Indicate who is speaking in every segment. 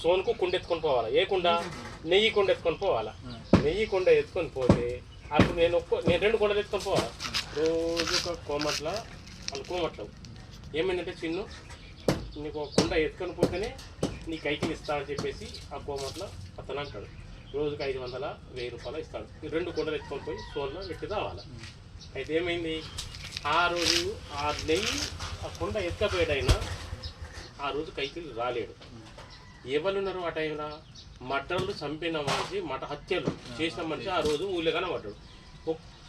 Speaker 1: సోన్కు కుండ ఎత్తుకొని పోవాలా, ఏ కుండ? నెయ్యి కుండ ఎత్తుకొని పోవాలా. నెయ్యి కుండ ఎత్తుకొని పోతే అప్పుడు నేను 2 కుండలు ఎత్తుకొని పోవాలి. రోజు ఒక కోమట్ల వాళ్ళు కోమట్లవు ఏమైందంటే చిన్ను నీకు ఒక కుండ ఎత్తుకొని పోతేనే నీ కైకిలు ఇస్తా అని చెప్పేసి ఆ కోమట్ల అతను అంటాడు. రోజుకి 500 1000 రూపాయలు ఇస్తాడు. ఈ 2 కుండలు ఎత్తుకొని పోయి సోన్లో పెట్టి రావాలి. అయితే ఏమైంది, ఆ రోజు ఆ నెయ్యి ఆ కుండ ఎత్తుకపోయాడైనా ఆ రోజు కైకిలు రాలేడు. ఎవరున్నారు ఆ టైంలో? మటన్లు చంపిన మనిషి, హత్యలు చేసిన మనిషి ఆ రోజు ఊళ్ళో కనబడ్డాడు.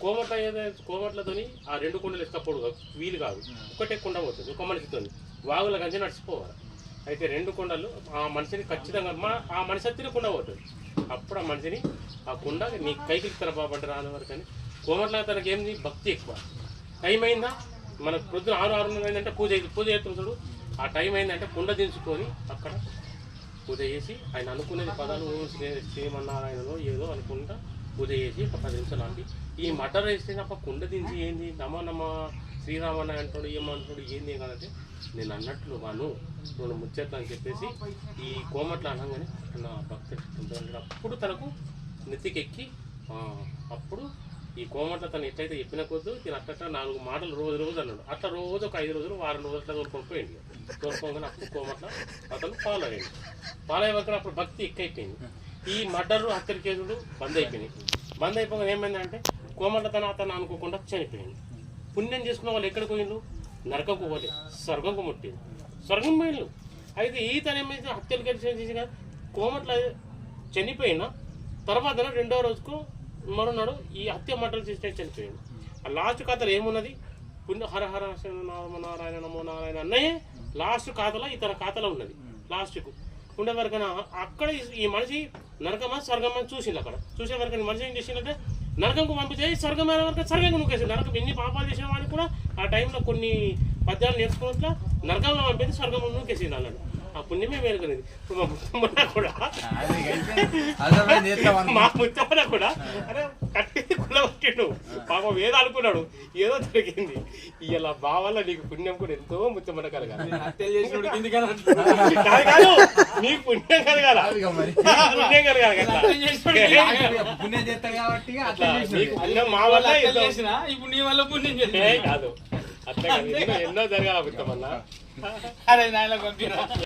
Speaker 1: కోమట్లతో ఆ 2 కుండలు ఎత్తుకపోడు వీలు కాదు, ఒకటే కుండ పోతుంది ఒక మనిషితో, వాగుల కంచి నడిచిపోవాలి. అయితే 2 కుండలు ఆ మనిషిని ఖచ్చితంగా ఆ మనిషి ఎత్తిన కుండ పోతుంది. అప్పుడు ఆ మనిషిని ఆ కుండ నీ కైకి ఇస్తారా బాబంటే రాని వరకు. కానీ కోమట్ల తనకి ఏంది భక్తి ఎక్కువ. టైం అయిందా, మనకు పొద్దున 6 అయిందంటే పూజ చేస్తున్నాడు. ఆ టైం అయిందంటే కుండ దించుకొని అక్కడ పూజ చేసి ఆయన అనుకునేది పదాలు శ్రీమన్నారాయణలో ఏదో అనుకుంటా పూజ చేసి ఒక 10 నిమిషాలు ఆపి ఈ మటర్ వేస్తే తప్ప కుండ దించి ఏంది నమ శ్రీరామన్న అంటాడు ఏమంటాడు ఏంది కాదంటే నేను అన్నట్లు వాను నేను ముచ్చట్లు అని చెప్పేసి ఈ కోమట్ల అనగానే నా భక్తుడు అప్పుడు తనకు నెత్తికెక్కి అప్పుడు ఈ కోమట్ల తను ఎట్లయితే చెప్పిన కొద్దు నేను అట్లా 4 మాటలు రోజు అన్నాడు. అట్లా రోజు ఒక 5 రోజులు 6 రోజులు అట్లా తోలుకొని తోలుకోగానే అప్పుడు కోమట్ల అతను ఫాలో అయ్యింది. ఫాలో అయ్యే అప్పుడు భక్తి ఎక్కువైపోయింది. ఈ మర్డరు హత్యల కేసులు బంద్ అయిపోయినాయి. బంద్ అయిపోగా ఏమైందంటే కోమట్ల అతను అనుకోకుండా చనిపోయింది. పుణ్యం చేసుకున్న వాళ్ళు ఎక్కడికి పోయిండు? నరకకు పోలే, స్వర్గంకు ముట్టింది, స్వర్గం పోయిండు. అయితే ఈ తన ఏమైంది హత్యలు కేసు కదా కోమట్ల చనిపోయిన తర్వాత 2వ రోజుకు మరునాడు ఈ హత్య మంటలు చేస్తే చనిపోయింది. ఆ లాస్ట్ ఖాతాలో ఏమున్నది? పుణ్య హర హర నారాయణ నమో నారాయణ అన్నయ్యే లాస్ట్ ఖాతాలో ఇతర ఖాతాలో ఉన్నది. లాస్ట్కు ఉండే వరకైనా అక్కడ ఈ మనిషి నరకమా స్వర్గమా చూసింది. అక్కడ చూసే వరకు మనిషి ఏం చేసిందంటే నరకంకు పంపించే స్వర్గమైన వరకు స్వర్గంగా నూకేసింది. నరకం ఎన్ని పాపాలు చేసిన వాడిని కూడా ఆ టైంలో కొన్ని పద్యాలు నేర్చుకున్నట్ల నరకంలో పంపించి స్వర్గంలో నూకేసింది అన్నాడు. ఆ పుణ్యమే మేలుకునేది. ఇప్పుడు మా ముత్తమ్మన కూడా అరే కట్టి కులబట్టిండు పాపం ఏదో అనుకున్నాడు, ఏదో జరిగింది. ఇలా బావల్ల నీకు పుణ్యం కూడా ఎంతో ముత్తమ్మన కలగాలి. కాదు నీకు పుణ్యం కలగాల, పుణ్యం కలగాలి. నీకు పుణ్యం మా వల్ల ఇప్పుడు నీ వల్ల పుణ్యం కాదు అట్లా ఎన్నో జరగాల ముత్తమ్మన్న. అరే నాయన పంపిరా.